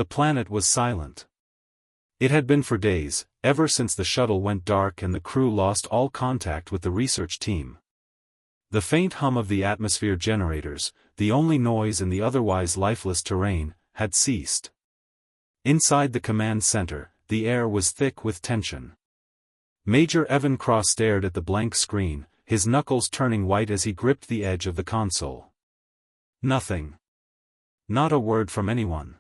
The planet was silent. It had been for days, ever since the shuttle went dark and the crew lost all contact with the research team. The faint hum of the atmosphere generators, the only noise in the otherwise lifeless terrain, had ceased. Inside the command center, the air was thick with tension. Major Evan Cross stared at the blank screen, his knuckles turning white as he gripped the edge of the console. Nothing. Not a word from anyone.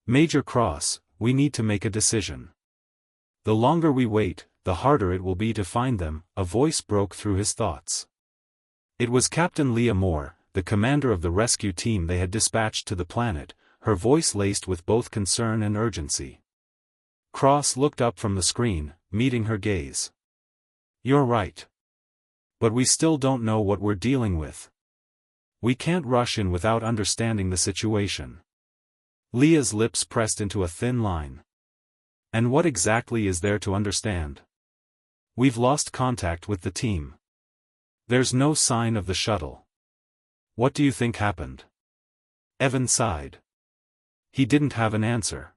Major Cross, we need to make a decision. The longer we wait, the harder it will be to find them, a voice broke through his thoughts. It was Captain Leah Moore, the commander of the rescue team they had dispatched to the planet, her voice laced with both concern and urgency. Cross looked up from the screen, meeting her gaze. You're right. But we still don't know what we're dealing with. We can't rush in without understanding the situation. Leah's lips pressed into a thin line. And what exactly is there to understand? We've lost contact with the team. There's no sign of the shuttle. What do you think happened? Evan sighed. He didn't have an answer.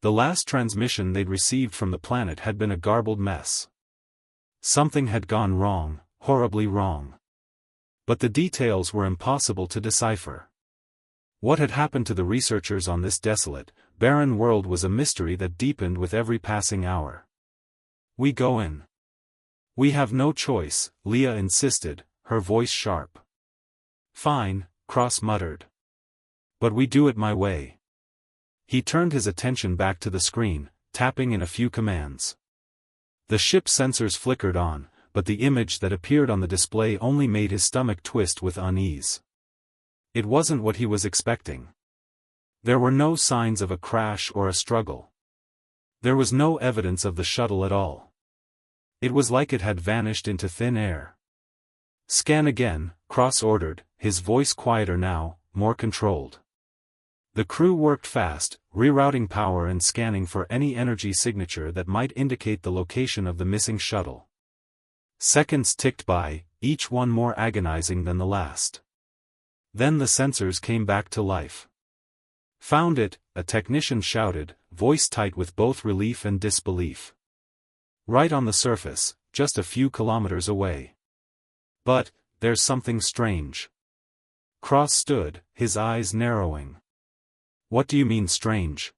The last transmission they'd received from the planet had been a garbled mess. Something had gone wrong, horribly wrong. But the details were impossible to decipher. What had happened to the researchers on this desolate, barren world was a mystery that deepened with every passing hour. We go in. We have no choice, Leah insisted, her voice sharp. Fine, Cross muttered. But we do it my way. He turned his attention back to the screen, tapping in a few commands. The ship's sensors flickered on, but the image that appeared on the display only made his stomach twist with unease. It wasn't what he was expecting. There were no signs of a crash or a struggle. There was no evidence of the shuttle at all. It was like it had vanished into thin air. Scan again, Cross ordered, his voice quieter now, more controlled. The crew worked fast, rerouting power and scanning for any energy signature that might indicate the location of the missing shuttle. Seconds ticked by, each one more agonizing than the last. Then the sensors came back to life. Found it, a technician shouted, voice tight with both relief and disbelief. Right on the surface, just a few kilometers away. But, there's something strange. Cross stood, his eyes narrowing. What do you mean strange?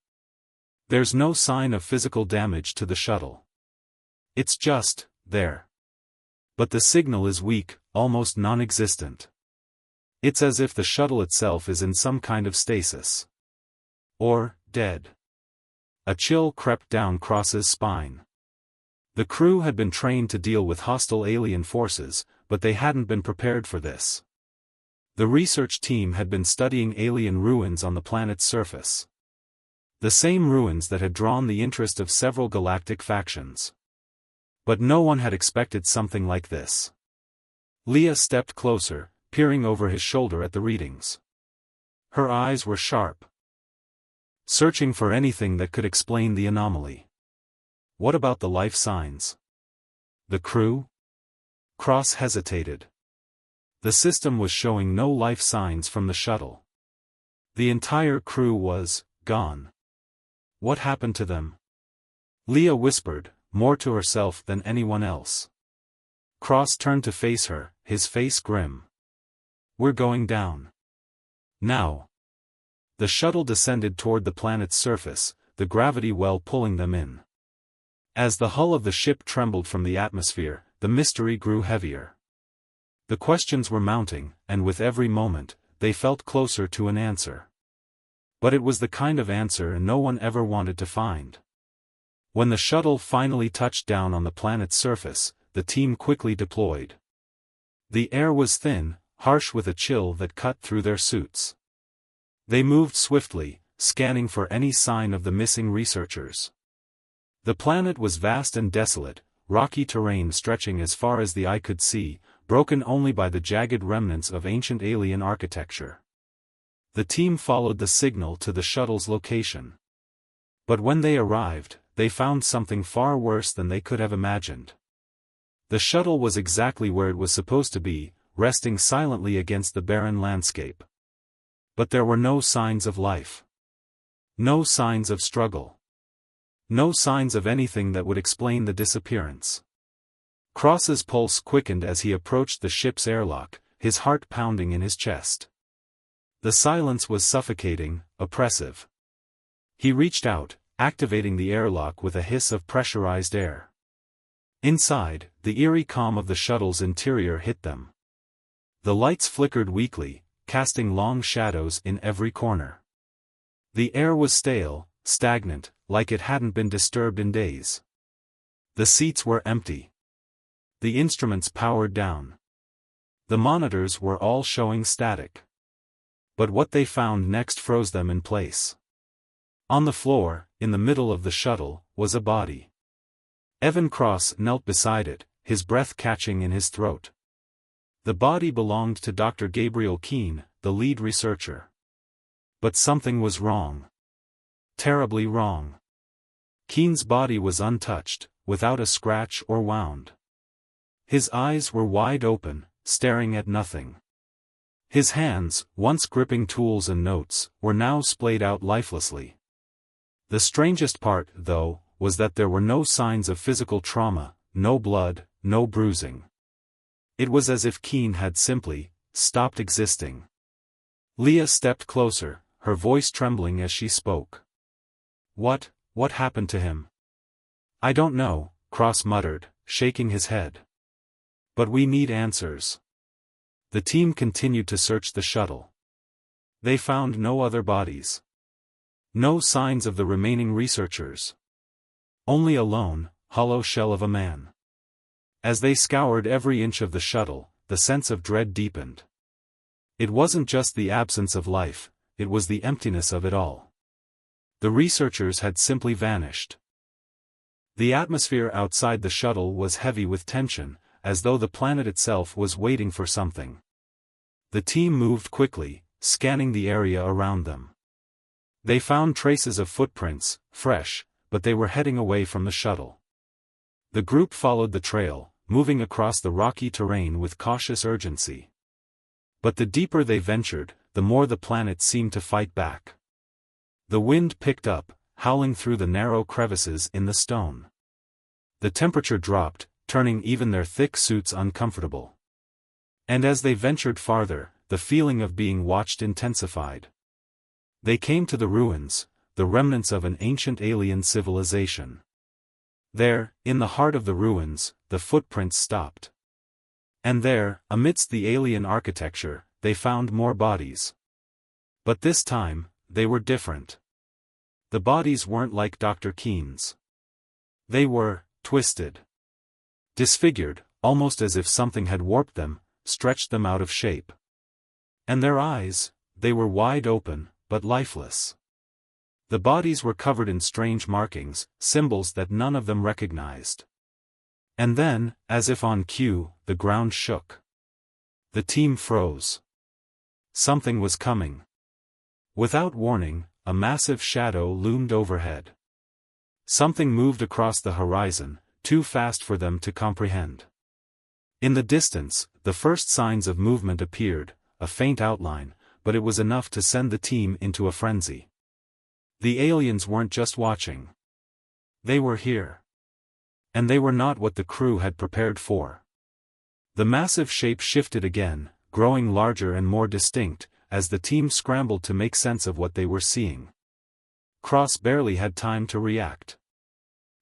There's no sign of physical damage to the shuttle. It's just, there. But the signal is weak, almost non-existent. It's as if the shuttle itself is in some kind of stasis. Or, dead. A chill crept down Cross's spine. The crew had been trained to deal with hostile alien forces, but they hadn't been prepared for this. The research team had been studying alien ruins on the planet's surface. The same ruins that had drawn the interest of several galactic factions. But no one had expected something like this. Leah stepped closer, peering over his shoulder at the readings. Her eyes were sharp. Searching for anything that could explain the anomaly. What about the life signs? The crew? Cross hesitated. The system was showing no life signs from the shuttle. The entire crew was gone. What happened to them? Leah whispered, more to herself than anyone else. Cross turned to face her, his face grim. We're going down. Now. The shuttle descended toward the planet's surface, the gravity well pulling them in. As the hull of the ship trembled from the atmosphere, the mystery grew heavier. The questions were mounting, and with every moment, they felt closer to an answer. But it was the kind of answer no one ever wanted to find. When the shuttle finally touched down on the planet's surface, the team quickly deployed. The air was thin, harsh with a chill that cut through their suits. They moved swiftly, scanning for any sign of the missing researchers. The planet was vast and desolate, rocky terrain stretching as far as the eye could see, broken only by the jagged remnants of ancient alien architecture. The team followed the signal to the shuttle's location. But when they arrived, they found something far worse than they could have imagined. The shuttle was exactly where it was supposed to be, resting silently against the barren landscape. But there were no signs of life. No signs of struggle. No signs of anything that would explain the disappearance. Cross's pulse quickened as he approached the ship's airlock, his heart pounding in his chest. The silence was suffocating, oppressive. He reached out, activating the airlock with a hiss of pressurized air. Inside, the eerie calm of the shuttle's interior hit them. The lights flickered weakly, casting long shadows in every corner. The air was stale, stagnant, like it hadn't been disturbed in days. The seats were empty. The instruments powered down. The monitors were all showing static. But what they found next froze them in place. On the floor, in the middle of the shuttle, was a body. Evan Cross knelt beside it, his breath catching in his throat. The body belonged to Dr. Gabriel Keene, the lead researcher. But something was wrong. Terribly wrong. Keene's body was untouched, without a scratch or wound. His eyes were wide open, staring at nothing. His hands, once gripping tools and notes, were now splayed out lifelessly. The strangest part, though, was that there were no signs of physical trauma, no blood, no bruising. It was as if Keene had simply stopped existing. Leah stepped closer, her voice trembling as she spoke. What happened to him? I don't know, Cross muttered, shaking his head. But we need answers. The team continued to search the shuttle. They found no other bodies. No signs of the remaining researchers. Only a lone, hollow shell of a man. As they scoured every inch of the shuttle, the sense of dread deepened. It wasn't just the absence of life, it was the emptiness of it all. The researchers had simply vanished. The atmosphere outside the shuttle was heavy with tension, as though the planet itself was waiting for something. The team moved quickly, scanning the area around them. They found traces of footprints, fresh, but they were heading away from the shuttle. The group followed the trail, moving across the rocky terrain with cautious urgency. But the deeper they ventured, the more the planet seemed to fight back. The wind picked up, howling through the narrow crevices in the stone. The temperature dropped, turning even their thick suits uncomfortable. And as they ventured farther, the feeling of being watched intensified. They came to the ruins, the remnants of an ancient alien civilization. There, in the heart of the ruins, the footprints stopped. And there, amidst the alien architecture, they found more bodies. But this time, they were different. The bodies weren't like Dr. Keene's. They were twisted. Disfigured, almost as if something had warped them, stretched them out of shape. And their eyes, they were wide open, but lifeless. The bodies were covered in strange markings, symbols that none of them recognized. And then, as if on cue, the ground shook. The team froze. Something was coming. Without warning, a massive shadow loomed overhead. Something moved across the horizon, too fast for them to comprehend. In the distance, the first signs of movement appeared, a faint outline, but it was enough to send the team into a frenzy. The aliens weren't just watching. They were here. And they were not what the crew had prepared for. The massive shape shifted again, growing larger and more distinct, as the team scrambled to make sense of what they were seeing. Cross barely had time to react.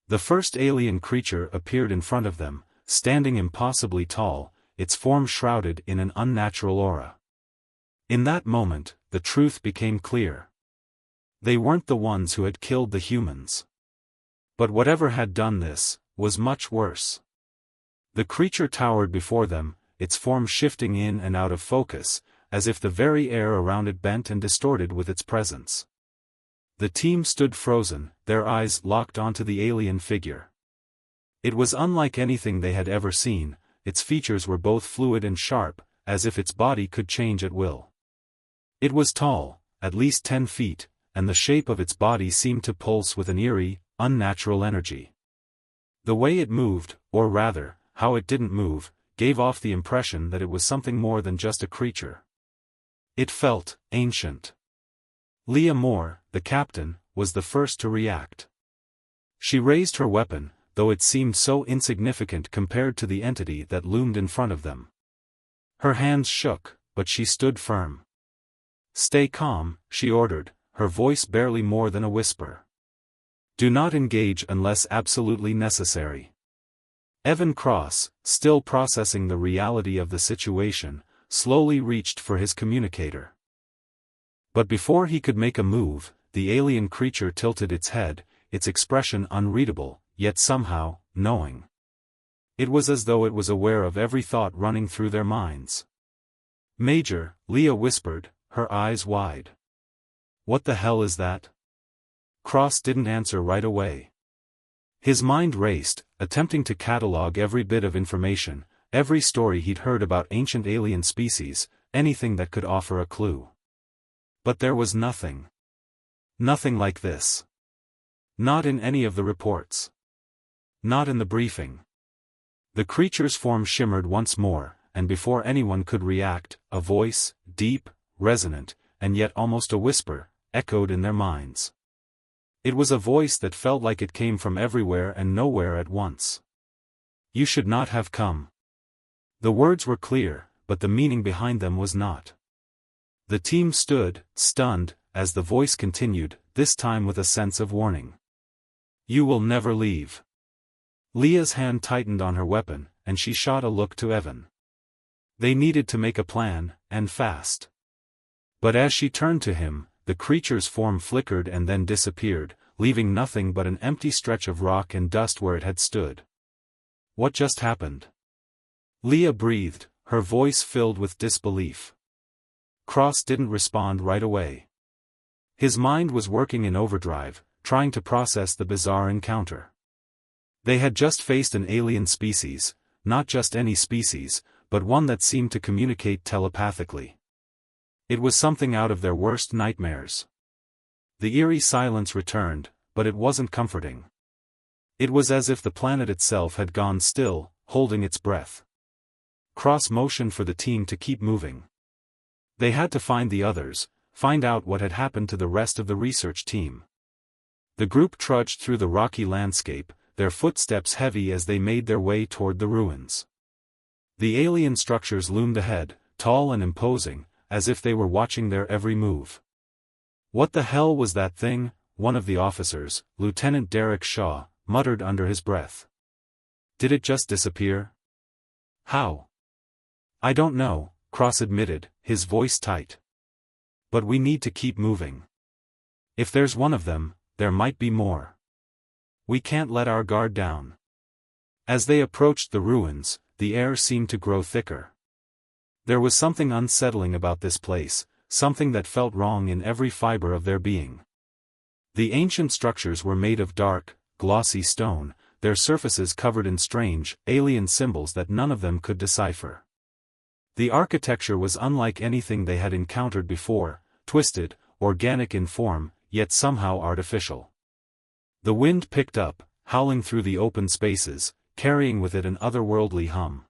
The first alien creature appeared in front of them, standing impossibly tall, its form shrouded in an unnatural aura. In that moment, the truth became clear. They weren't the ones who had killed the humans. But whatever had done this, was much worse. The creature towered before them, its form shifting in and out of focus, as if the very air around it bent and distorted with its presence. The team stood frozen, their eyes locked onto the alien figure. It was unlike anything they had ever seen, its features were both fluid and sharp, as if its body could change at will. It was tall, at least 10 feet, and the shape of its body seemed to pulse with an eerie, unnatural energy. The way it moved, or rather, how it didn't move, gave off the impression that it was something more than just a creature. It felt ancient. Leah Moore, the captain, was the first to react. She raised her weapon, though it seemed so insignificant compared to the entity that loomed in front of them. Her hands shook, but she stood firm. "Stay calm," she ordered, her voice barely more than a whisper. "Do not engage unless absolutely necessary." Evan Cross, still processing the reality of the situation, slowly reached for his communicator. But before he could make a move, the alien creature tilted its head, its expression unreadable, yet somehow, knowing. It was as though it was aware of every thought running through their minds. "Major," Leah whispered, her eyes wide. "What the hell is that?" Cross didn't answer right away. His mind raced, attempting to catalog every bit of information, every story he'd heard about ancient alien species, anything that could offer a clue. But there was nothing. Nothing like this. Not in any of the reports. Not in the briefing. The creature's form shimmered once more, and before anyone could react, a voice, deep, resonant, and yet almost a whisper, echoed in their minds. It was a voice that felt like it came from everywhere and nowhere at once. "You should not have come." The words were clear, but the meaning behind them was not. The team stood, stunned, as the voice continued, this time with a sense of warning. "You will never leave." Leah's hand tightened on her weapon, and she shot a look to Evan. They needed to make a plan, and fast. But as she turned to him, the creature's form flickered and then disappeared, leaving nothing but an empty stretch of rock and dust where it had stood. "What just happened?" Leah breathed, her voice filled with disbelief. Cross didn't respond right away. His mind was working in overdrive, trying to process the bizarre encounter. They had just faced an alien species, not just any species, but one that seemed to communicate telepathically. It was something out of their worst nightmares. The eerie silence returned, but it wasn't comforting. It was as if the planet itself had gone still, holding its breath. Cross motioned for the team to keep moving. They had to find the others, find out what had happened to the rest of the research team. The group trudged through the rocky landscape, their footsteps heavy as they made their way toward the ruins. The alien structures loomed ahead, tall and imposing, as if they were watching their every move. "What the hell was that thing?" one of the officers, Lieutenant Derek Shaw, muttered under his breath. "Did it just disappear?" "How?" "I don't know," Cross admitted, his voice tight. "But we need to keep moving. If there's one of them, there might be more. We can't let our guard down." As they approached the ruins, the air seemed to grow thicker. There was something unsettling about this place, something that felt wrong in every fiber of their being. The ancient structures were made of dark, glossy stone, their surfaces covered in strange, alien symbols that none of them could decipher. The architecture was unlike anything they had encountered before, twisted, organic in form, yet somehow artificial. The wind picked up, howling through the open spaces, carrying with it an otherworldly hum.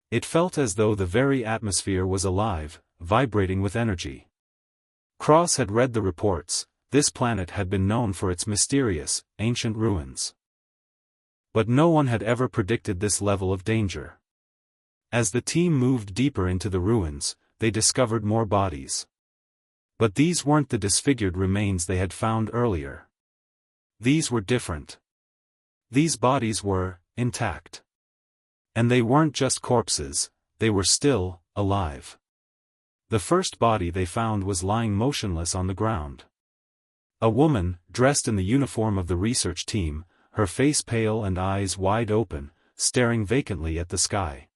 It felt as though the very atmosphere was alive, vibrating with energy. Cross had read the reports. This planet had been known for its mysterious, ancient ruins. But no one had ever predicted this level of danger. As the team moved deeper into the ruins, they discovered more bodies. But these weren't the disfigured remains they had found earlier. These were different. These bodies were intact. And they weren't just corpses, they were still alive. The first body they found was lying motionless on the ground. A woman, dressed in the uniform of the research team, her face pale and eyes wide open, staring vacantly at the sky.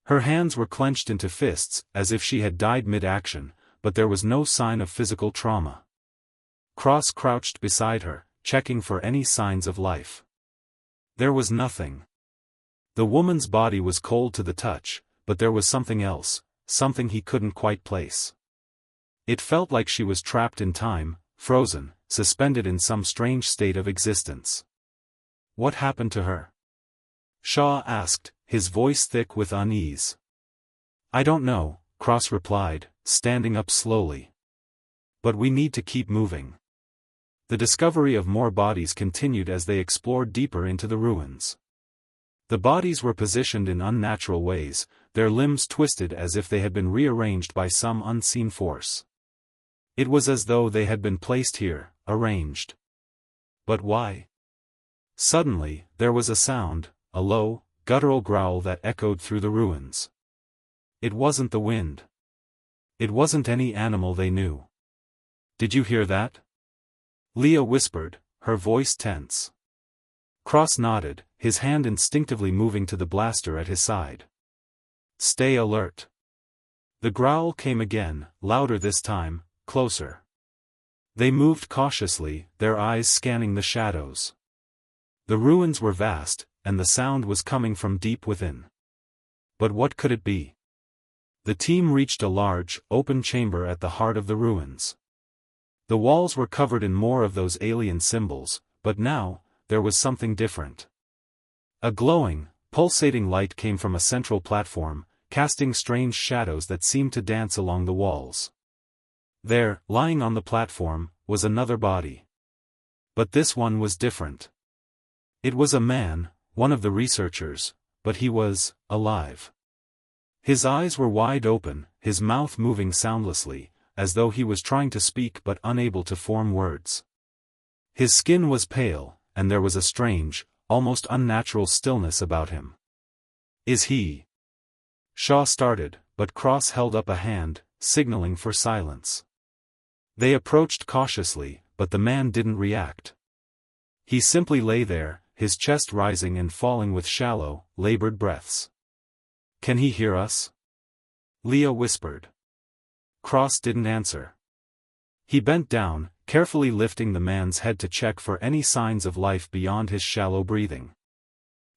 Her hands were clenched into fists, as if she had died mid-action, but there was no sign of physical trauma. Cross crouched beside her, checking for any signs of life. There was nothing. The woman's body was cold to the touch, but there was something else, something he couldn't quite place. It felt like she was trapped in time, frozen, suspended in some strange state of existence. "What happened to her?" Shaw asked, his voice thick with unease. "I don't know," Cross replied, standing up slowly. "But we need to keep moving. The discovery of more bodies continued as they explored deeper into the ruins. The bodies were positioned in unnatural ways, their limbs twisted as if they had been rearranged by some unseen force. It was as though they had been placed here, arranged. But why? Suddenly, there was a sound, a low, guttural growl that echoed through the ruins. It wasn't the wind. It wasn't any animal they knew. "Did you hear that?" Leah whispered, her voice tense. Cross nodded, his hand instinctively moving to the blaster at his side. "Stay alert." The growl came again, louder this time, closer. They moved cautiously, their eyes scanning the shadows. The ruins were vast, and the sound was coming from deep within. But what could it be? The team reached a large, open chamber at the heart of the ruins. The walls were covered in more of those alien symbols, but now, there was something different. A glowing, pulsating light came from a central platform, casting strange shadows that seemed to dance along the walls. There, lying on the platform, was another body. But this one was different. It was a man, one of the researchers, but he was alive. His eyes were wide open, his mouth moving soundlessly, as though he was trying to speak but unable to form words. His skin was pale, and there was a strange, almost unnatural stillness about him. "Is he?" Shaw started, but Cross held up a hand, signaling for silence. They approached cautiously, but the man didn't react. He simply lay there, his chest rising and falling with shallow, labored breaths. "Can he hear us?" Leah whispered. Cross didn't answer. He bent down, carefully lifting the man's head to check for any signs of life beyond his shallow breathing.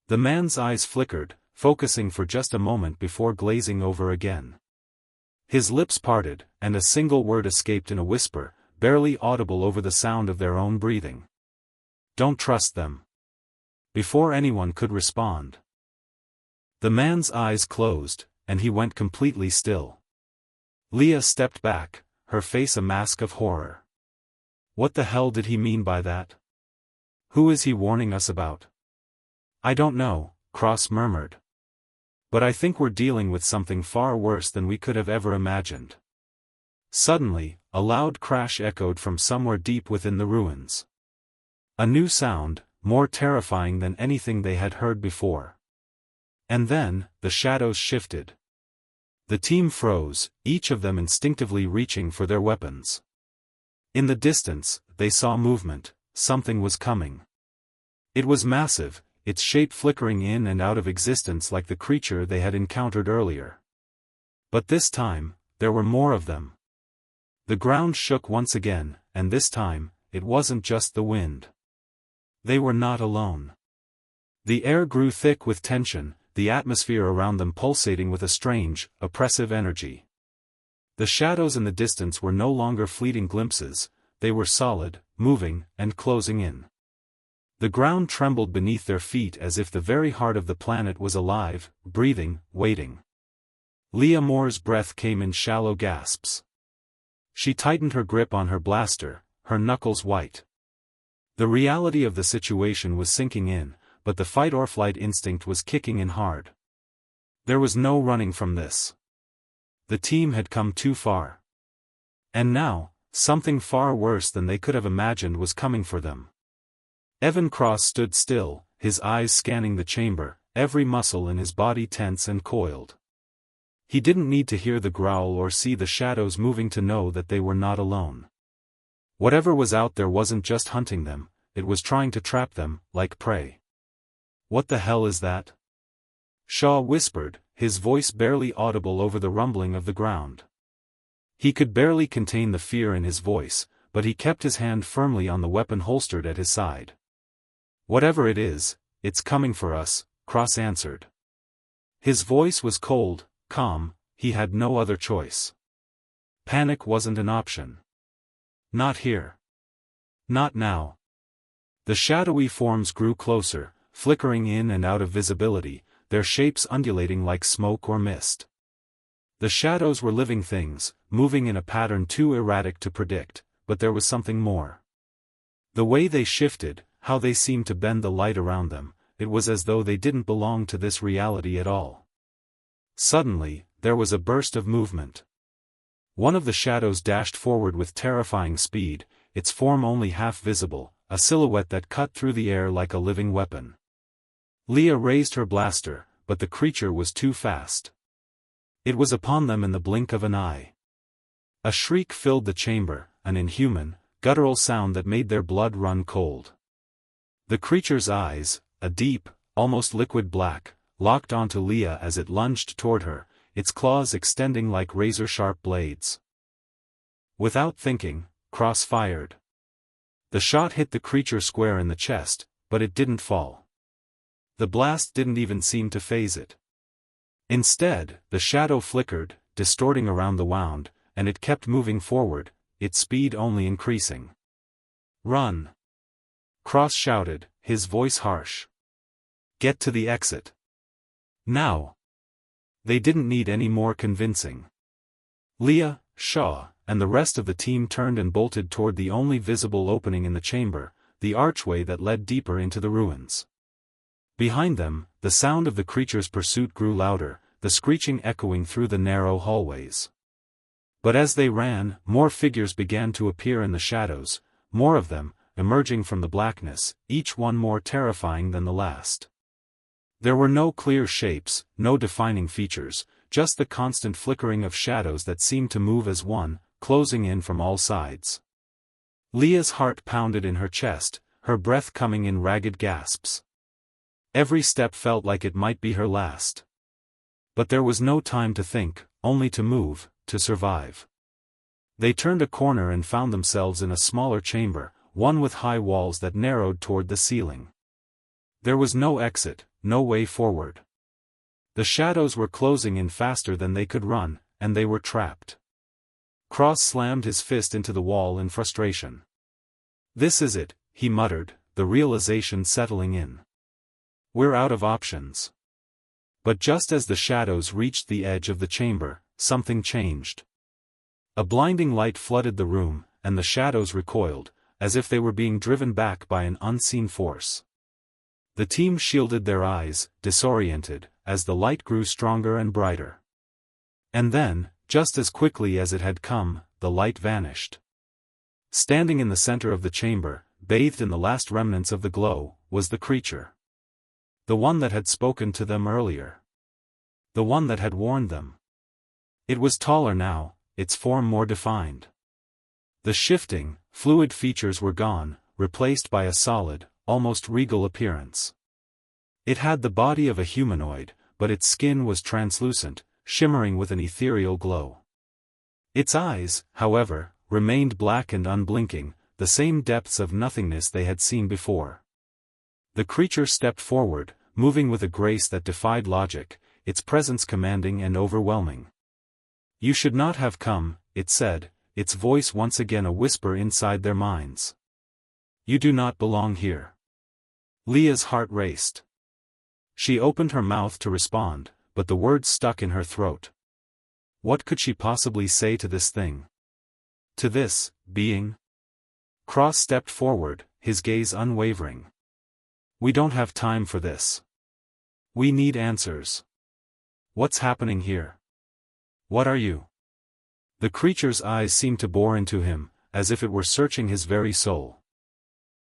The man's eyes flickered, focusing for just a moment before glazing over again. His lips parted, and a single word escaped in a whisper, barely audible over the sound of their own breathing. "Don't trust them." Before anyone could respond, the man's eyes closed, and he went completely still. Leah stepped back, her face a mask of horror. What the hell did he mean by that? Who is he warning us about? "I don't know," Cross murmured. "But I think we're dealing with something far worse than we could have ever imagined." Suddenly, a loud crash echoed from somewhere deep within the ruins. A new sound, more terrifying than anything they had heard before. And then, the shadows shifted. The team froze, each of them instinctively reaching for their weapons. In the distance, they saw movement, something was coming. It was massive, its shape flickering in and out of existence like the creature they had encountered earlier. But this time, there were more of them. The ground shook once again, and this time, it wasn't just the wind. They were not alone. The air grew thick with tension, the atmosphere around them pulsating with a strange, oppressive energy. The shadows in the distance were no longer fleeting glimpses, they were solid, moving, and closing in. The ground trembled beneath their feet as if the very heart of the planet was alive, breathing, waiting. Leah Moore's breath came in shallow gasps. She tightened her grip on her blaster, her knuckles white. The reality of the situation was sinking in, but the fight-or-flight instinct was kicking in hard. There was no running from this. The team had come too far. And now, something far worse than they could have imagined was coming for them. Evan Cross stood still, his eyes scanning the chamber, every muscle in his body tense and coiled. He didn't need to hear the growl or see the shadows moving to know that they were not alone. Whatever was out there wasn't just hunting them, it was trying to trap them, like prey. "What the hell is that?" Shaw whispered, his voice barely audible over the rumbling of the ground. He could barely contain the fear in his voice, but he kept his hand firmly on the weapon holstered at his side. "Whatever it is, it's coming for us," Cross answered. His voice was cold, calm, he had no other choice. Panic wasn't an option. Not here. Not now. The shadowy forms grew closer, flickering in and out of visibility, their shapes undulating like smoke or mist. The shadows were living things, moving in a pattern too erratic to predict, but there was something more. The way they shifted, how they seemed to bend the light around them, it was as though they didn't belong to this reality at all. Suddenly, there was a burst of movement. One of the shadows dashed forward with terrifying speed, its form only half visible, a silhouette that cut through the air like a living weapon. Leah raised her blaster, but the creature was too fast. It was upon them in the blink of an eye. A shriek filled the chamber, an inhuman, guttural sound that made their blood run cold. The creature's eyes, a deep, almost liquid black, locked onto Leah as it lunged toward her, its claws extending like razor-sharp blades. Without thinking, Cross fired. The shot hit the creature square in the chest, but it didn't fall. The blast didn't even seem to faze it. Instead, the shadow flickered, distorting around the wound, and it kept moving forward, its speed only increasing. "Run!" Cross shouted, his voice harsh. "Get to the exit. Now!" They didn't need any more convincing. Leah, Shaw, and the rest of the team turned and bolted toward the only visible opening in the chamber, the archway that led deeper into the ruins. Behind them, the sound of the creature's pursuit grew louder, the screeching echoing through the narrow hallways. But as they ran, more figures began to appear in the shadows, more of them, emerging from the blackness, each one more terrifying than the last. There were no clear shapes, no defining features, just the constant flickering of shadows that seemed to move as one, closing in from all sides. Leah's heart pounded in her chest, her breath coming in ragged gasps. Every step felt like it might be her last. But there was no time to think, only to move, to survive. They turned a corner and found themselves in a smaller chamber, one with high walls that narrowed toward the ceiling. There was no exit, no way forward. The shadows were closing in faster than they could run, and they were trapped. Cross slammed his fist into the wall in frustration. "This is it," he muttered, the realization settling in. "We're out of options." But just as the shadows reached the edge of the chamber, something changed. A blinding light flooded the room, and the shadows recoiled, as if they were being driven back by an unseen force. The team shielded their eyes, disoriented, as the light grew stronger and brighter. And then, just as quickly as it had come, the light vanished. Standing in the center of the chamber, bathed in the last remnants of the glow, was the creature. The one that had spoken to them earlier. The one that had warned them. It was taller now, its form more defined. The shifting, fluid features were gone, replaced by a solid, almost regal appearance. It had the body of a humanoid, but its skin was translucent, shimmering with an ethereal glow. Its eyes, however, remained black and unblinking, the same depths of nothingness they had seen before. The creature stepped forward, moving with a grace that defied logic, its presence commanding and overwhelming. "You should not have come," it said, its voice once again a whisper inside their minds. "You do not belong here." Leah's heart raced. She opened her mouth to respond, but the words stuck in her throat. What could she possibly say to this thing? To this being? Cross stepped forward, his gaze unwavering. "We don't have time for this. We need answers. What's happening here? What are you?" The creature's eyes seemed to bore into him, as if it were searching his very soul.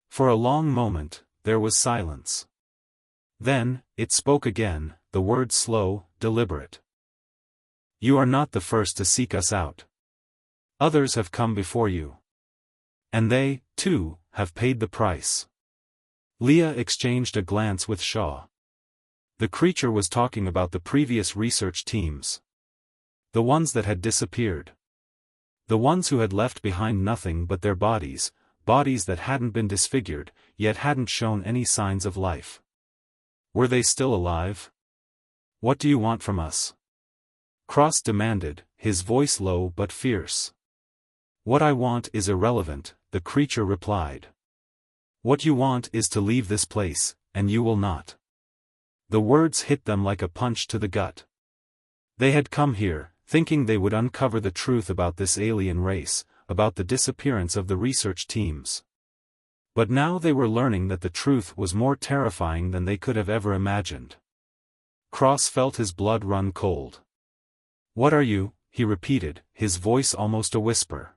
For a long moment, there was silence. Then, it spoke again, the words slow, deliberate. "You are not the first to seek us out. Others have come before you. And they, too, have paid the price." Leah exchanged a glance with Shaw. The creature was talking about the previous research teams. The ones that had disappeared. The ones who had left behind nothing but their bodies, bodies that hadn't been disfigured, yet hadn't shown any signs of life. Were they still alive? "What do you want from us?" Cross demanded, his voice low but fierce. "What I want is irrelevant," the creature replied. "What you want is to leave this place, and you will not." The words hit them like a punch to the gut. They had come here, thinking they would uncover the truth about this alien race, about the disappearance of the research teams. But now they were learning that the truth was more terrifying than they could have ever imagined. Cross felt his blood run cold. "What are you?" he repeated, his voice almost a whisper.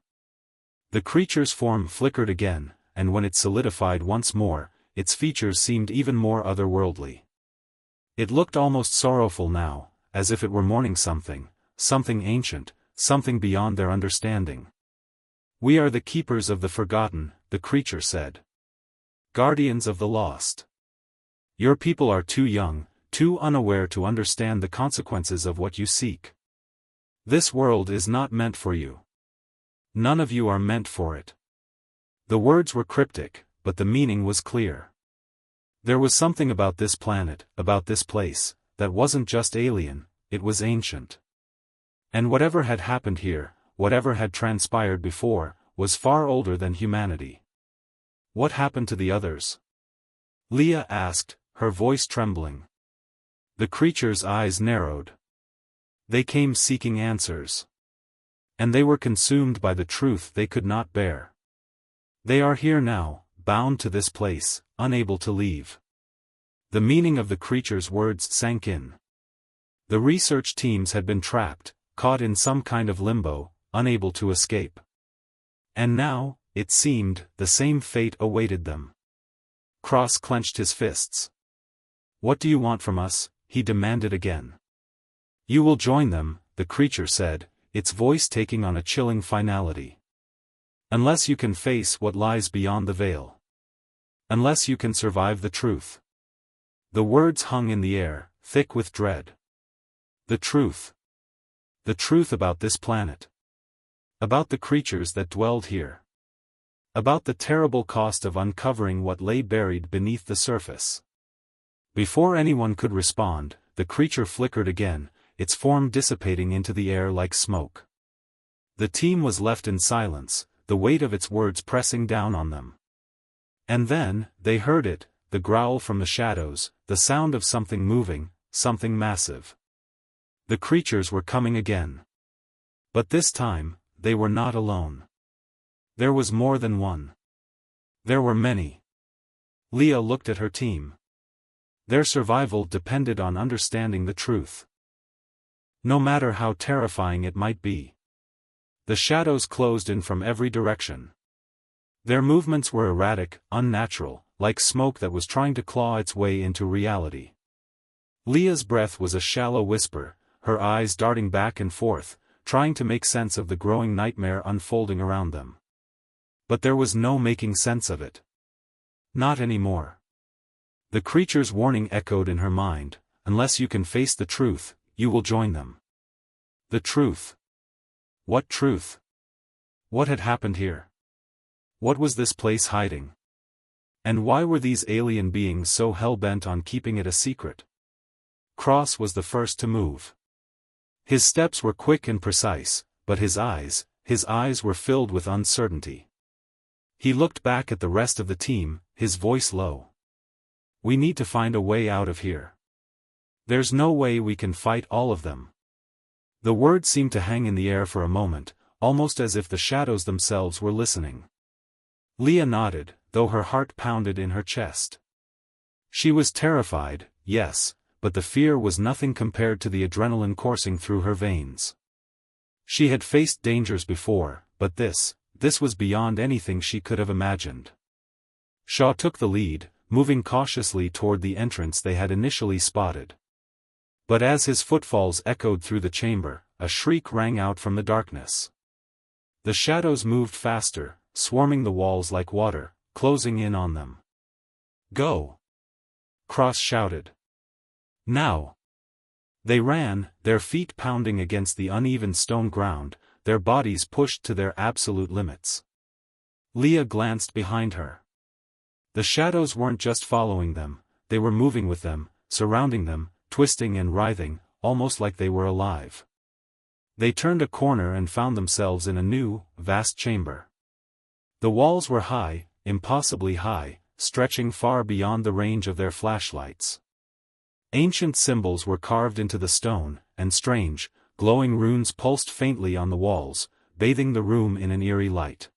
The creature's form flickered again, and when it solidified once more, its features seemed even more otherworldly. It looked almost sorrowful now, as if it were mourning something ancient, something beyond their understanding. "We are the keepers of the forgotten," the creature said. "Guardians of the lost. Your people are too young, too unaware to understand the consequences of what you seek. This world is not meant for you. None of you are meant for it." The words were cryptic, but the meaning was clear. There was something about this planet, about this place, that wasn't just alien, it was ancient. And whatever had happened here, whatever had transpired before, was far older than humanity. "What happened to the others?" Leah asked, her voice trembling. The creature's eyes narrowed. "They came seeking answers. And they were consumed by the truth they could not bear. They are here now, bound to this place, unable to leave." The meaning of the creature's words sank in. The research teams had been trapped, caught in some kind of limbo, unable to escape. And now, it seemed, the same fate awaited them. Cross clenched his fists. "What do you want from us?" he demanded again. "You will join them," the creature said, its voice taking on a chilling finality. "Unless you can face what lies beyond the veil. Unless you can survive the truth." The words hung in the air, thick with dread. The truth. The truth about this planet. About the creatures that dwelled here. About the terrible cost of uncovering what lay buried beneath the surface. Before anyone could respond, the creature flickered again, its form dissipating into the air like smoke. The team was left in silence, the weight of its words pressing down on them. And then, they heard it, the growl from the shadows, the sound of something moving, something massive. The creatures were coming again. But this time, they were not alone. There was more than one. There were many. Leah looked at her team. Their survival depended on understanding the truth. No matter how terrifying it might be. The shadows closed in from every direction. Their movements were erratic, unnatural, like smoke that was trying to claw its way into reality. Leah's breath was a shallow whisper, her eyes darting back and forth, trying to make sense of the growing nightmare unfolding around them. But there was no making sense of it. Not anymore. The creature's warning echoed in her mind, "Unless you can face the truth, you will join them." The truth. What truth? What had happened here? What was this place hiding? And why were these alien beings so hell-bent on keeping it a secret? Cross was the first to move. His steps were quick and precise, but his eyes were filled with uncertainty. He looked back at the rest of the team, his voice low. "We need to find a way out of here. There's no way we can fight all of them." The words seemed to hang in the air for a moment, almost as if the shadows themselves were listening. Leah nodded, though her heart pounded in her chest. She was terrified, yes, but the fear was nothing compared to the adrenaline coursing through her veins. She had faced dangers before, but this was beyond anything she could have imagined. Shaw took the lead, moving cautiously toward the entrance they had initially spotted. But as his footfalls echoed through the chamber, a shriek rang out from the darkness. The shadows moved faster, swarming the walls like water, closing in on them. "Go!" Cross shouted. "Now!" They ran, their feet pounding against the uneven stone ground, their bodies pushed to their absolute limits. Leah glanced behind her. The shadows weren't just following them, they were moving with them, surrounding them, twisting and writhing, almost like they were alive. They turned a corner and found themselves in a new, vast chamber. The walls were high, impossibly high, stretching far beyond the range of their flashlights. Ancient symbols were carved into the stone, and strange, glowing runes pulsed faintly on the walls, bathing the room in an eerie light.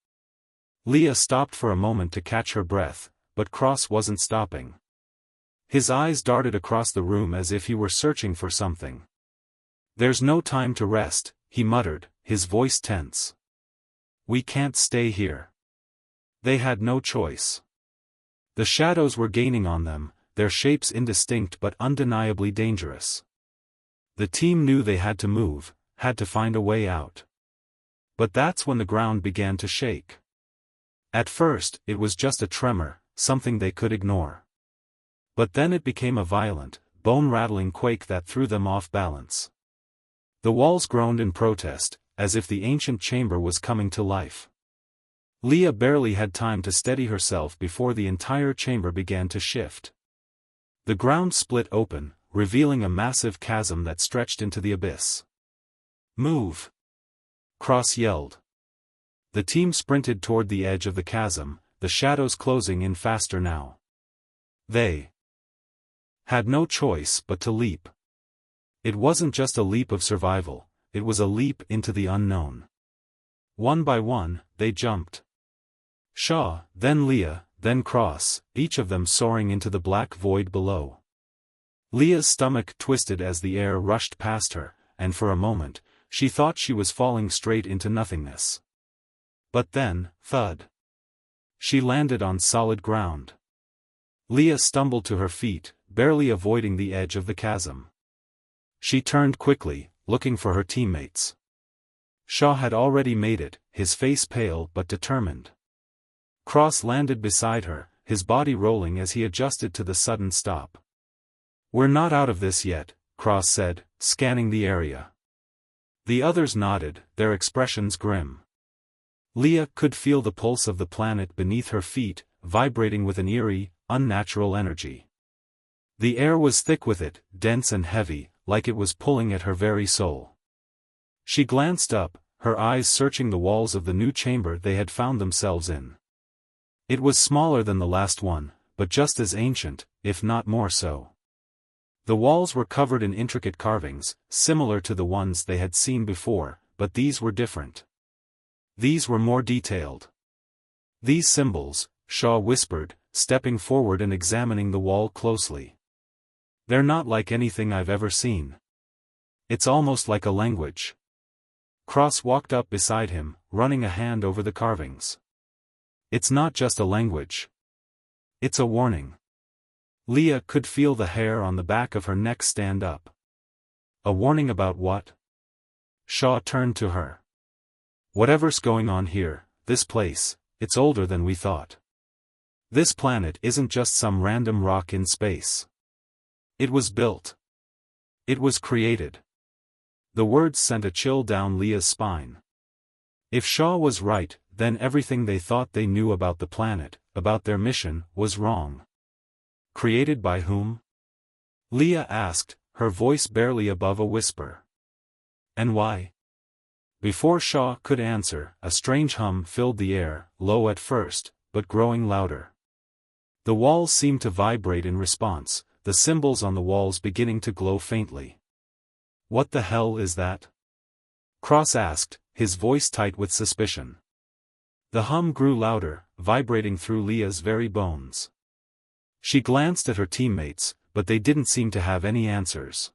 Leah stopped for a moment to catch her breath, but Cross wasn't stopping. His eyes darted across the room as if he were searching for something. "There's no time to rest," he muttered, his voice tense. "We can't stay here." They had no choice. The shadows were gaining on them, their shapes indistinct but undeniably dangerous. The team knew they had to move, had to find a way out. But that's when the ground began to shake. At first, it was just a tremor, something they could ignore. But then it became a violent, bone-rattling quake that threw them off balance. The walls groaned in protest, as if the ancient chamber was coming to life. Leah barely had time to steady herself before the entire chamber began to shift. The ground split open, revealing a massive chasm that stretched into the abyss. "Move!" Cross yelled. The team sprinted toward the edge of the chasm, the shadows closing in faster now. They had no choice but to leap. It wasn't just a leap of survival, it was a leap into the unknown. One by one, they jumped. Shaw, then Leah, then Cross, each of them soaring into the black void below. Leah's stomach twisted as the air rushed past her, and for a moment, she thought she was falling straight into nothingness. But then, thud. She landed on solid ground. Leah stumbled to her feet, barely avoiding the edge of the chasm. She turned quickly, looking for her teammates. Shaw had already made it, his face pale but determined. Cross landed beside her, his body rolling as he adjusted to the sudden stop. "We're not out of this yet," Cross said, scanning the area. The others nodded, their expressions grim. Leah could feel the pulse of the planet beneath her feet, vibrating with an eerie, unnatural energy. The air was thick with it, dense and heavy, like it was pulling at her very soul. She glanced up, her eyes searching the walls of the new chamber they had found themselves in. It was smaller than the last one, but just as ancient, if not more so. The walls were covered in intricate carvings, similar to the ones they had seen before, but these were different. These were more detailed. "These symbols," Shaw whispered, stepping forward and examining the wall closely. "They're not like anything I've ever seen. It's almost like a language." Cross walked up beside him, running a hand over the carvings. "It's not just a language. It's a warning." Leah could feel the hair on the back of her neck stand up. "A warning about what?" Shaw turned to her. "Whatever's going on here, this place, it's older than we thought. This planet isn't just some random rock in space. It was built. It was created." The words sent a chill down Leah's spine. If Shaw was right, then everything they thought they knew about the planet, about their mission, was wrong. Created by whom? Leah asked, her voice barely above a whisper. "And why?" Before Shaw could answer, a strange hum filled the air, low at first, but growing louder. The walls seemed to vibrate in response, the symbols on the walls beginning to glow faintly. "What the hell is that?" Cross asked, his voice tight with suspicion. The hum grew louder, vibrating through Leah's very bones. She glanced at her teammates, but they didn't seem to have any answers.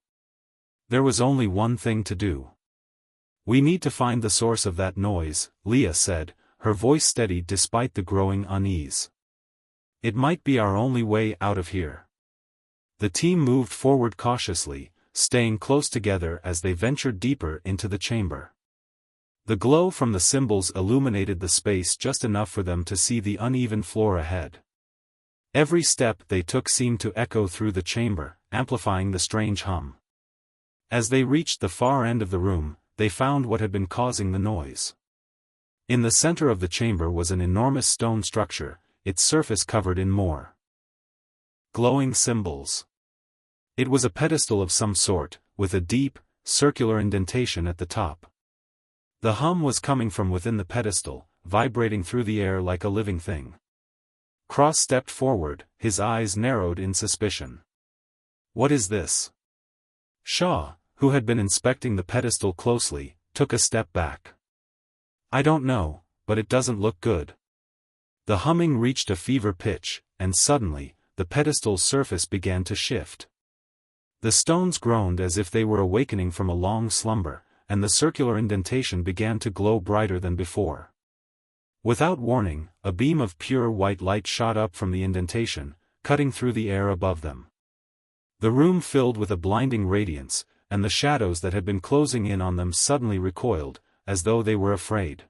There was only one thing to do. "We need to find the source of that noise," Leah said, her voice steady despite the growing unease. "It might be our only way out of here." The team moved forward cautiously, staying close together as they ventured deeper into the chamber. The glow from the symbols illuminated the space just enough for them to see the uneven floor ahead. Every step they took seemed to echo through the chamber, amplifying the strange hum. As they reached the far end of the room, they found what had been causing the noise. In the center of the chamber was an enormous stone structure, its surface covered in more glowing symbols. It was a pedestal of some sort, with a deep, circular indentation at the top. The hum was coming from within the pedestal, vibrating through the air like a living thing. Cross stepped forward, his eyes narrowed in suspicion. "What is this?" Shaw, who had been inspecting the pedestal closely, took a step back. "I don't know, but it doesn't look good." The humming reached a fever pitch, and suddenly, the pedestal's surface began to shift. The stones groaned as if they were awakening from a long slumber, and the circular indentation began to glow brighter than before. Without warning, a beam of pure white light shot up from the indentation, cutting through the air above them. The room filled with a blinding radiance, and the shadows that had been closing in on them suddenly recoiled, as though they were afraid.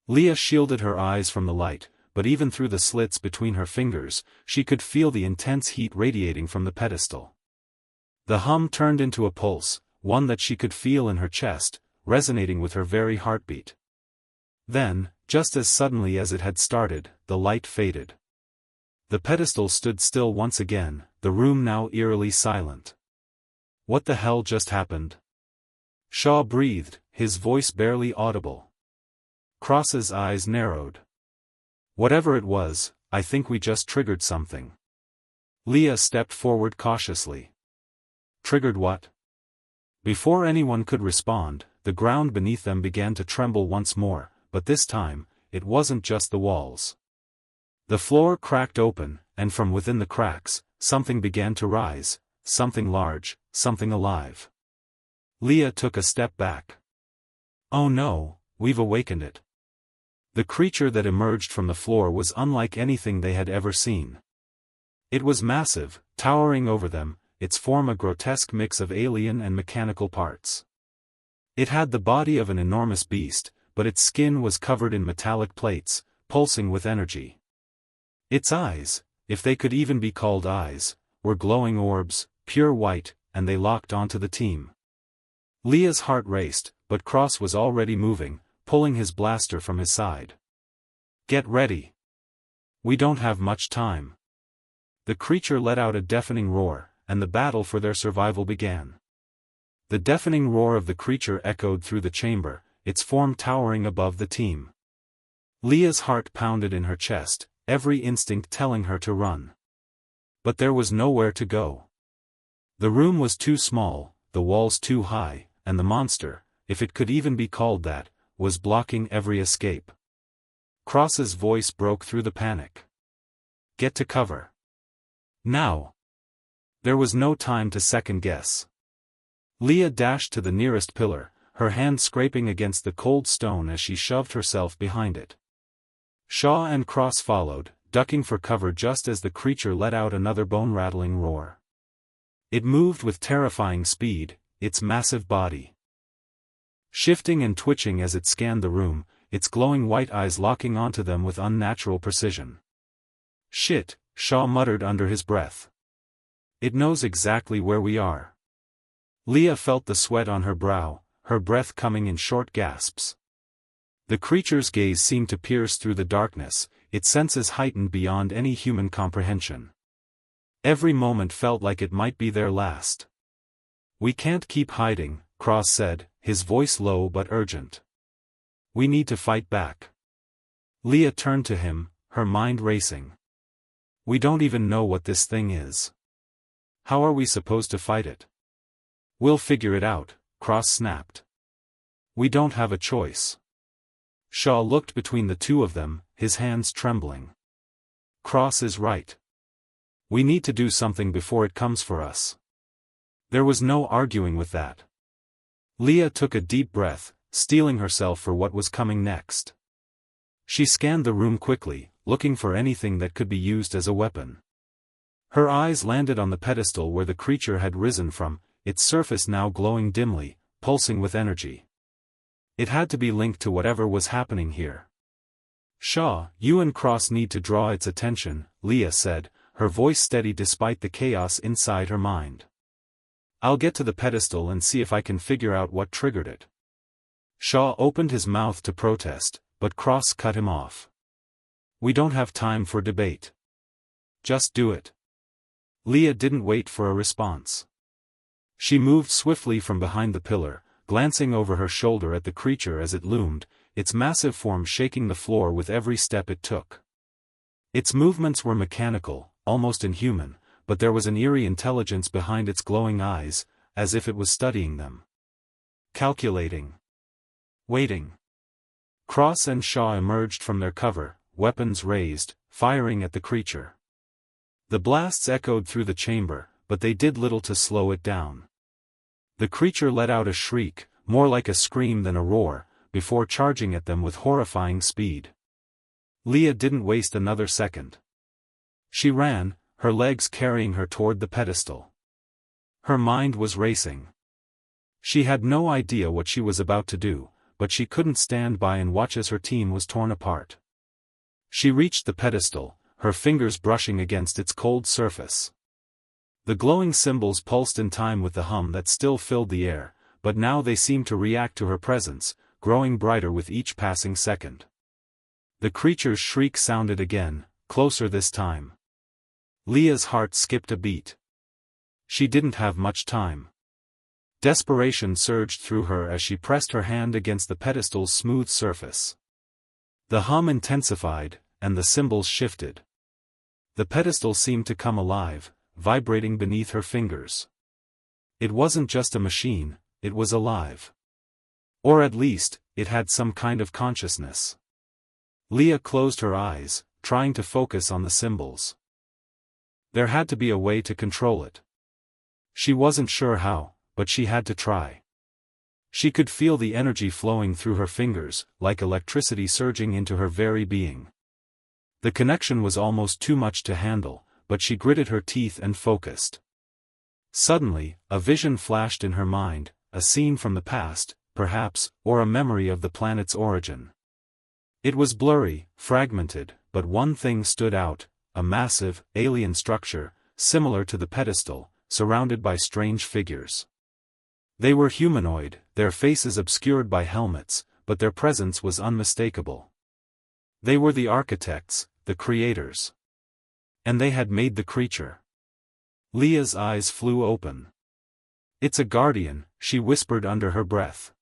Leah shielded her eyes from the light, but even through the slits between her fingers, she could feel the intense heat radiating from the pedestal. The hum turned into a pulse, one that she could feel in her chest, resonating with her very heartbeat. Then, just as suddenly as it had started, the light faded. The pedestal stood still once again, the room now eerily silent. What the hell just happened? Shaw breathed, his voice barely audible. Cross's eyes narrowed. Whatever it was, I think we just triggered something. Leah stepped forward cautiously. Triggered what? Before anyone could respond, the ground beneath them began to tremble once more, but this time, it wasn't just the walls. The floor cracked open, and from within the cracks, something began to rise, something large, something alive. Leah took a step back. Oh no, we've awakened it. The creature that emerged from the floor was unlike anything they had ever seen. It was massive, towering over them, its form a grotesque mix of alien and mechanical parts. It had the body of an enormous beast, but its skin was covered in metallic plates, pulsing with energy. Its eyes, if they could even be called eyes, were glowing orbs, pure white, and they locked onto the team. Leah's heart raced, but Cross was already moving, pulling his blaster from his side. Get ready. We don't have much time. The creature let out a deafening roar, and the battle for their survival began. The deafening roar of the creature echoed through the chamber, its form towering above the team. Leah's heart pounded in her chest, every instinct telling her to run. But there was nowhere to go. The room was too small, the walls too high, and the monster, if it could even be called that, was blocking every escape. Cross's voice broke through the panic. Get to cover. Now. There was no time to second guess. Leah dashed to the nearest pillar, her hand scraping against the cold stone as she shoved herself behind it. Shaw and Cross followed, ducking for cover just as the creature let out another bone-rattling roar. It moved with terrifying speed, its massive body shifting and twitching as it scanned the room, its glowing white eyes locking onto them with unnatural precision. Shit, Shaw muttered under his breath. It knows exactly where we are. Leah felt the sweat on her brow, her breath coming in short gasps. The creature's gaze seemed to pierce through the darkness, its senses heightened beyond any human comprehension. Every moment felt like it might be their last. We can't keep hiding, Cross said, his voice low but urgent. We need to fight back. Leah turned to him, her mind racing. We don't even know what this thing is. How are we supposed to fight it? We'll figure it out, Cross snapped. We don't have a choice. Shaw looked between the two of them, his hands trembling. Cross is right. We need to do something before it comes for us. There was no arguing with that. Leah took a deep breath, steeling herself for what was coming next. She scanned the room quickly, looking for anything that could be used as a weapon. Her eyes landed on the pedestal where the creature had risen from, its surface now glowing dimly, pulsing with energy. It had to be linked to whatever was happening here. Shaw, you and Cross need to draw its attention, Leah said, her voice steady despite the chaos inside her mind. I'll get to the pedestal and see if I can figure out what triggered it. Shaw opened his mouth to protest, but Cross cut him off. We don't have time for debate. Just do it. Leah didn't wait for a response. She moved swiftly from behind the pillar, glancing over her shoulder at the creature as it loomed, its massive form shaking the floor with every step it took. Its movements were mechanical, almost inhuman, but there was an eerie intelligence behind its glowing eyes, as if it was studying them. Calculating. Waiting. Cross and Shaw emerged from their cover, weapons raised, firing at the creature. The blasts echoed through the chamber, but they did little to slow it down. The creature let out a shriek, more like a scream than a roar, before charging at them with horrifying speed. Leah didn't waste another second. She ran, her legs carrying her toward the pedestal. Her mind was racing. She had no idea what she was about to do, but she couldn't stand by and watch as her team was torn apart. She reached the pedestal, her fingers brushing against its cold surface. The glowing symbols pulsed in time with the hum that still filled the air, but now they seemed to react to her presence, growing brighter with each passing second. The creature's shriek sounded again, closer this time. Leah's heart skipped a beat. She didn't have much time. Desperation surged through her as she pressed her hand against the pedestal's smooth surface. The hum intensified, and the symbols shifted. The pedestal seemed to come alive, vibrating beneath her fingers. It wasn't just a machine, it was alive. Or at least, it had some kind of consciousness. Leah closed her eyes, trying to focus on the symbols. There had to be a way to control it. She wasn't sure how, but she had to try. She could feel the energy flowing through her fingers, like electricity surging into her very being. The connection was almost too much to handle, but she gritted her teeth and focused. Suddenly, a vision flashed in her mind, a scene from the past, perhaps, or a memory of the planet's origin. It was blurry, fragmented, but one thing stood out, a massive, alien structure, similar to the pedestal, surrounded by strange figures. They were humanoid, their faces obscured by helmets, but their presence was unmistakable. They were the architects, the creators. And they had made the creature. Leah's eyes flew open. "It's a guardian," she whispered under her breath.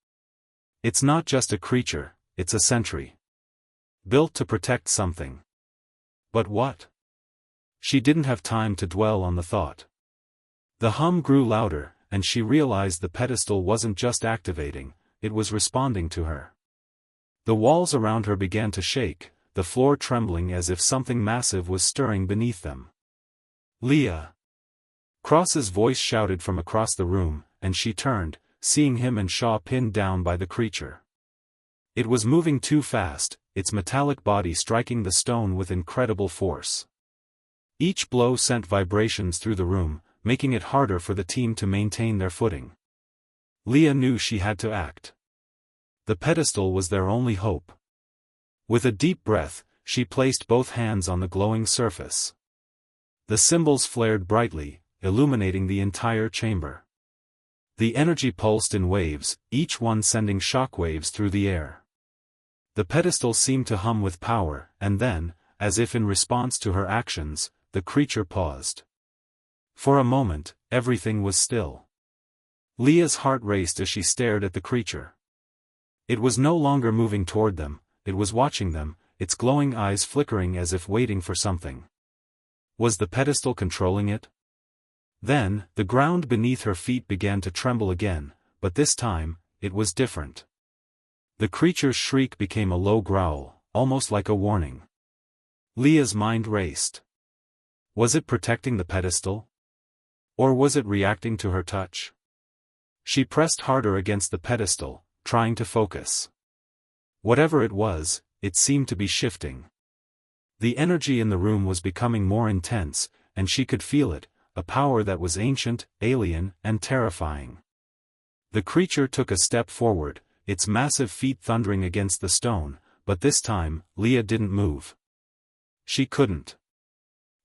"It's not just a creature, it's a sentry. Built to protect something." But what? She didn't have time to dwell on the thought. The hum grew louder, and she realized the pedestal wasn't just activating, it was responding to her. The walls around her began to shake, the floor trembling as if something massive was stirring beneath them. "Leah!" Cross's voice shouted from across the room, and she turned, seeing him and Shaw pinned down by the creature. It was moving too fast, its metallic body striking the stone with incredible force. Each blow sent vibrations through the room, making it harder for the team to maintain their footing. Leah knew she had to act. The pedestal was their only hope. With a deep breath, she placed both hands on the glowing surface. The symbols flared brightly, illuminating the entire chamber. The energy pulsed in waves, each one sending shockwaves through the air. The pedestal seemed to hum with power, and then, as if in response to her actions, the creature paused. For a moment, everything was still. Leah's heart raced as she stared at the creature. It was no longer moving toward them, it was watching them, its glowing eyes flickering as if waiting for something. Was the pedestal controlling it? Then, the ground beneath her feet began to tremble again, but this time, it was different. The creature's shriek became a low growl, almost like a warning. Leah's mind raced. Was it protecting the pedestal? Or was it reacting to her touch? She pressed harder against the pedestal, trying to focus. Whatever it was, it seemed to be shifting. The energy in the room was becoming more intense, and she could feel it, a power that was ancient, alien, and terrifying. The creature took a step forward, its massive feet thundering against the stone, but this time, Leah didn't move. She couldn't.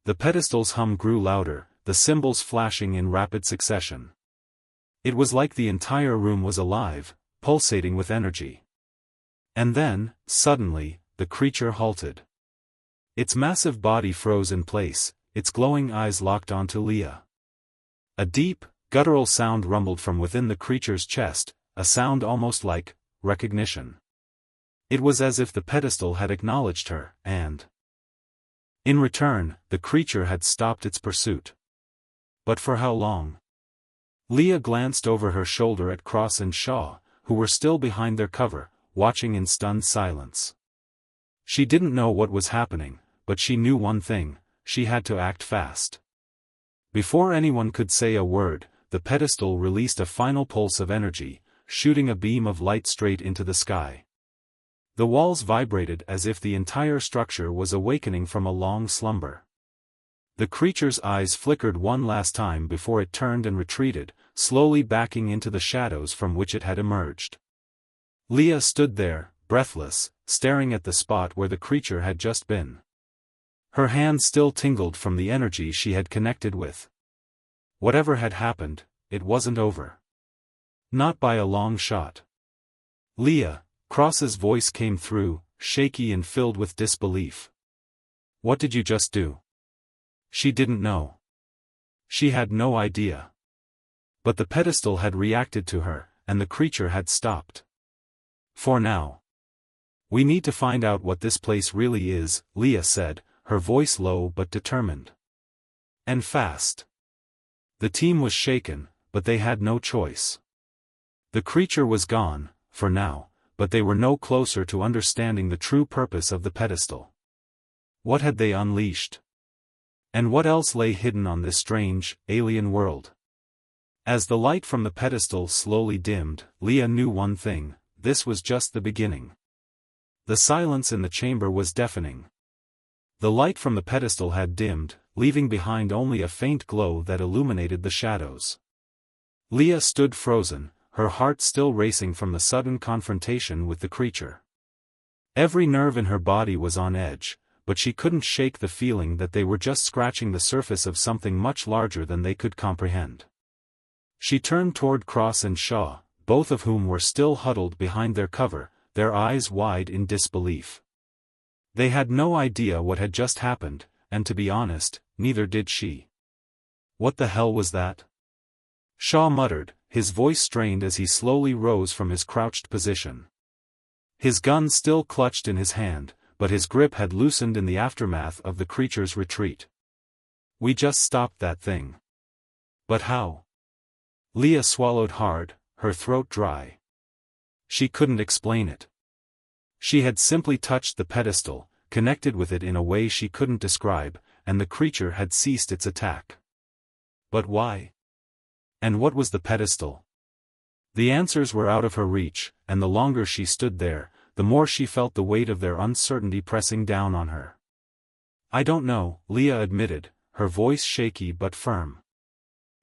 The pedestal's hum grew louder, the symbols flashing in rapid succession. It was like the entire room was alive, pulsating with energy. And then, suddenly, the creature halted. Its massive body froze in place, its glowing eyes locked onto Leah. A deep, guttural sound rumbled from within the creature's chest, a sound almost like recognition. It was as if the pedestal had acknowledged her, and in return, the creature had stopped its pursuit. But for how long? Leah glanced over her shoulder at Cross and Shaw, who were still behind their cover, watching in stunned silence. She didn't know what was happening, but she knew one thing: she had to act fast. Before anyone could say a word, the pedestal released a final pulse of energy, shooting a beam of light straight into the sky. The walls vibrated as if the entire structure was awakening from a long slumber. The creature's eyes flickered one last time before it turned and retreated, slowly backing into the shadows from which it had emerged. Leah stood there, breathless, staring at the spot where the creature had just been. Her hands still tingled from the energy she had connected with. Whatever had happened, it wasn't over. Not by a long shot. Leah, Cross's voice came through, shaky and filled with disbelief. What did you just do? She didn't know. She had no idea. But the pedestal had reacted to her, and the creature had stopped. For now. We need to find out what this place really is, Leah said, her voice low but determined. And fast. The team was shaken, but they had no choice. The creature was gone, for now, but they were no closer to understanding the true purpose of the pedestal. What had they unleashed? And what else lay hidden on this strange, alien world? As the light from the pedestal slowly dimmed, Leah knew one thing: this was just the beginning. The silence in the chamber was deafening. The light from the pedestal had dimmed, leaving behind only a faint glow that illuminated the shadows. Leah stood frozen, her heart still racing from the sudden confrontation with the creature. Every nerve in her body was on edge, but she couldn't shake the feeling that they were just scratching the surface of something much larger than they could comprehend. She turned toward Cross and Shaw, both of whom were still huddled behind their cover, their eyes wide in disbelief. They had no idea what had just happened, and to be honest, neither did she. What the hell was that? Shaw muttered, his voice strained as he slowly rose from his crouched position. His gun still clutched in his hand, but his grip had loosened in the aftermath of the creature's retreat. We just stopped that thing. But how? Leah swallowed hard, her throat dry. She couldn't explain it. She had simply touched the pedestal, connected with it in a way she couldn't describe, and the creature had ceased its attack. But why? And what was the pedestal? The answers were out of her reach, and the longer she stood there, the more she felt the weight of their uncertainty pressing down on her. I don't know, Leah admitted, her voice shaky but firm.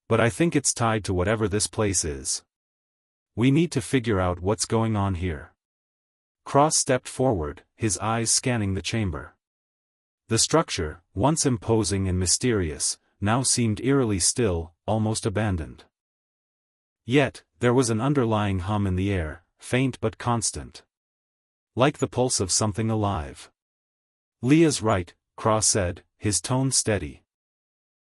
But I think it's tied to whatever this place is. We need to figure out what's going on here. Cross stepped forward, his eyes scanning the chamber. The structure, once imposing and mysterious, now seemed eerily still, almost abandoned. Yet, there was an underlying hum in the air, faint but constant. Like the pulse of something alive. Leah's right, Cross said, his tone steady.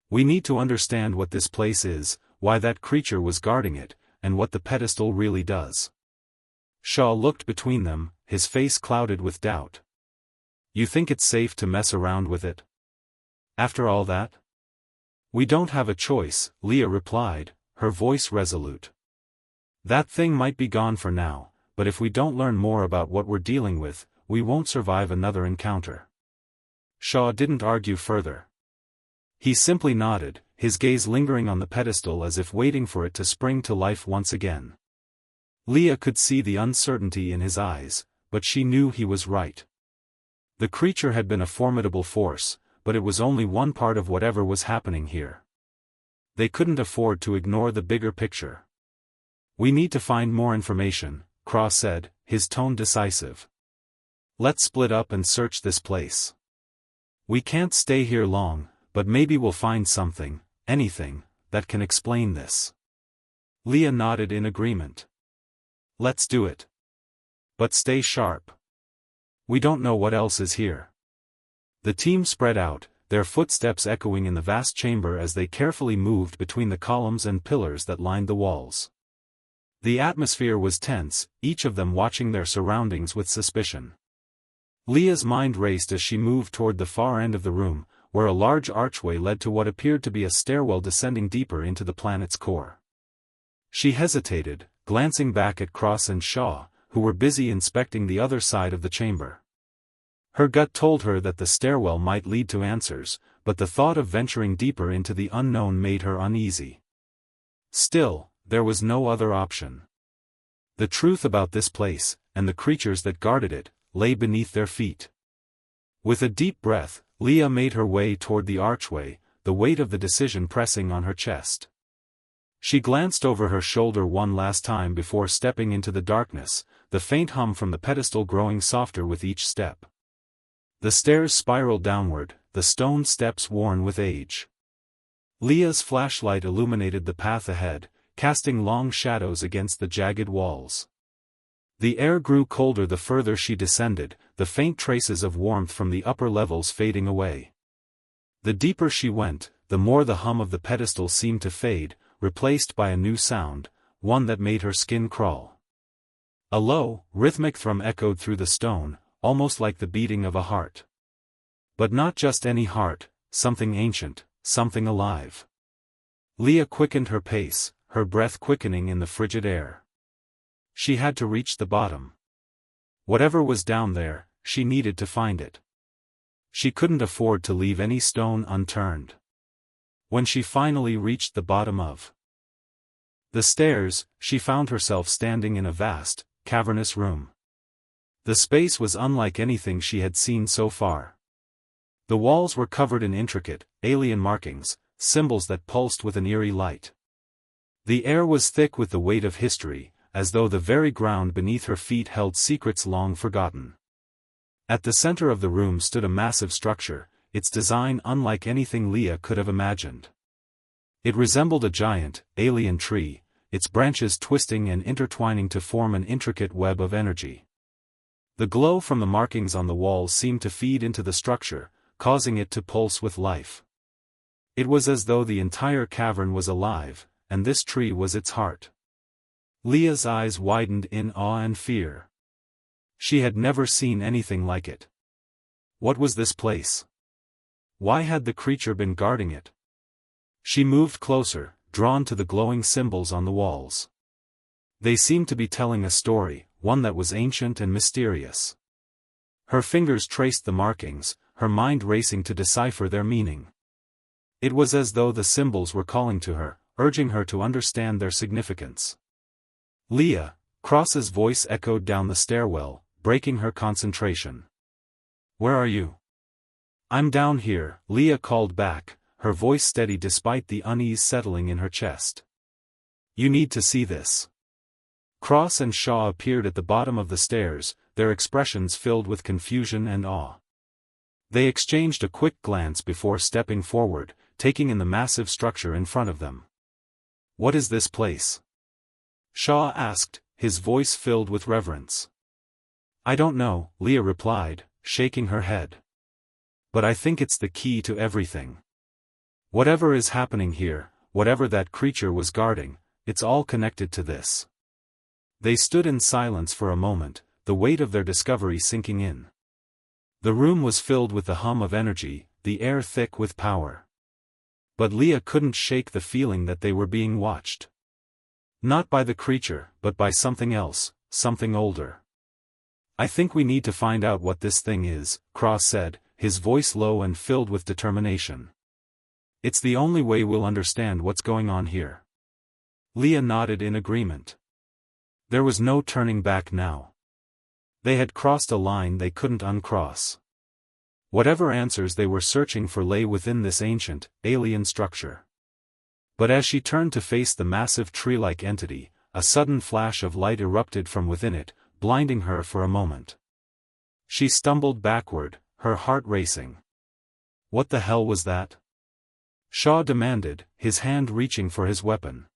We need to understand what this place is, why that creature was guarding it, and what the pedestal really does. Shaw looked between them, his face clouded with doubt. You think it's safe to mess around with it? After all that? We don't have a choice, Leah replied, her voice resolute. That thing might be gone for now, but if we don't learn more about what we're dealing with, we won't survive another encounter. Shaw didn't argue further. He simply nodded, his gaze lingering on the pedestal as if waiting for it to spring to life once again. Leah could see the uncertainty in his eyes, but she knew he was right. The creature had been a formidable force, but it was only one part of whatever was happening here. They couldn't afford to ignore the bigger picture. We need to find more information, Cross said, his tone decisive. Let's split up and search this place. We can't stay here long, but maybe we'll find something, anything, that can explain this. Leah nodded in agreement. Let's do it. But stay sharp. We don't know what else is here. The team spread out, their footsteps echoing in the vast chamber as they carefully moved between the columns and pillars that lined the walls. The atmosphere was tense, each of them watching their surroundings with suspicion. Leah's mind raced as she moved toward the far end of the room, where a large archway led to what appeared to be a stairwell descending deeper into the planet's core. She hesitated, glancing back at Cross and Shaw, who were busy inspecting the other side of the chamber. Her gut told her that the stairwell might lead to answers, but the thought of venturing deeper into the unknown made her uneasy. Still, there was no other option. The truth about this place, and the creatures that guarded it, lay beneath their feet. With a deep breath, Leah made her way toward the archway, the weight of the decision pressing on her chest. She glanced over her shoulder one last time before stepping into the darkness, the faint hum from the pedestal growing softer with each step. The stairs spiraled downward, the stone steps worn with age. Leah's flashlight illuminated the path ahead, casting long shadows against the jagged walls. The air grew colder the further she descended, the faint traces of warmth from the upper levels fading away. The deeper she went, the more the hum of the pedestal seemed to fade, replaced by a new sound, one that made her skin crawl. A low, rhythmic thrum echoed through the stone, almost like the beating of a heart. But not just any heart, something ancient, something alive. Leah quickened her pace, her breath quickening in the frigid air. She had to reach the bottom. Whatever was down there, she needed to find it. She couldn't afford to leave any stone unturned. When she finally reached the bottom of the stairs, she found herself standing in a vast, cavernous room. The space was unlike anything she had seen so far. The walls were covered in intricate, alien markings, symbols that pulsed with an eerie light. The air was thick with the weight of history, as though the very ground beneath her feet held secrets long forgotten. At the center of the room stood a massive structure, its design unlike anything Leah could have imagined. It resembled a giant, alien tree, its branches twisting and intertwining to form an intricate web of energy. The glow from the markings on the walls seemed to feed into the structure, causing it to pulse with life. It was as though the entire cavern was alive, and this tree was its heart. Leah's eyes widened in awe and fear. She had never seen anything like it. What was this place? Why had the creature been guarding it? She moved closer, drawn to the glowing symbols on the walls. They seemed to be telling a story, one that was ancient and mysterious. Her fingers traced the markings, her mind racing to decipher their meaning. It was as though the symbols were calling to her, urging her to understand their significance. Leah, Cross's voice echoed down the stairwell, breaking her concentration. Where are you? I'm down here, Leah called back, her voice steady despite the unease settling in her chest. You need to see this. Cross and Shaw appeared at the bottom of the stairs, their expressions filled with confusion and awe. They exchanged a quick glance before stepping forward, taking in the massive structure in front of them. What is this place? Shaw asked, his voice filled with reverence. I don't know, Leah replied, shaking her head. But I think it's the key to everything. Whatever is happening here, whatever that creature was guarding, it's all connected to this. They stood in silence for a moment, the weight of their discovery sinking in. The room was filled with the hum of energy, the air thick with power. But Leah couldn't shake the feeling that they were being watched. Not by the creature, but by something else, something older. I think we need to find out what this thing is, Cross said, his voice low and filled with determination. It's the only way we'll understand what's going on here. Leah nodded in agreement. There was no turning back now. They had crossed a line they couldn't uncross. Whatever answers they were searching for lay within this ancient, alien structure. But as she turned to face the massive tree-like entity, a sudden flash of light erupted from within it, blinding her for a moment. She stumbled backward, her heart racing. What the hell was that? Shaw demanded, his hand reaching for his weapon.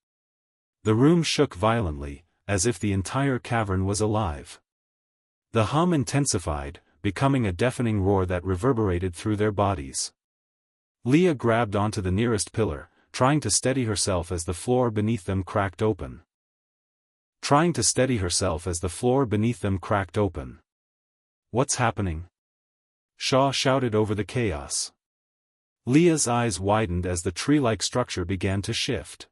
The room shook violently, as if the entire cavern was alive. The hum intensified, becoming a deafening roar that reverberated through their bodies. Leah grabbed onto the nearest pillar, trying to steady herself as the floor beneath them cracked open. What's happening? Shaw shouted over the chaos. Leah's eyes widened as the tree-like structure began to shift.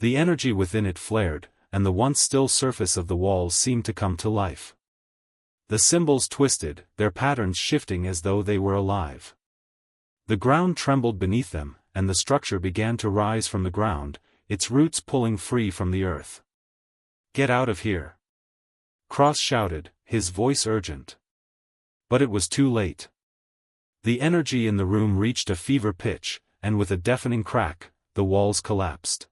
The energy within it flared, and the once still surface of the walls seemed to come to life. The symbols twisted, their patterns shifting as though they were alive. The ground trembled beneath them, and the structure began to rise from the ground, its roots pulling free from the earth. "Get out of here!" Cross shouted, his voice urgent. But it was too late. The energy in the room reached a fever pitch, and with a deafening crack, the walls collapsed.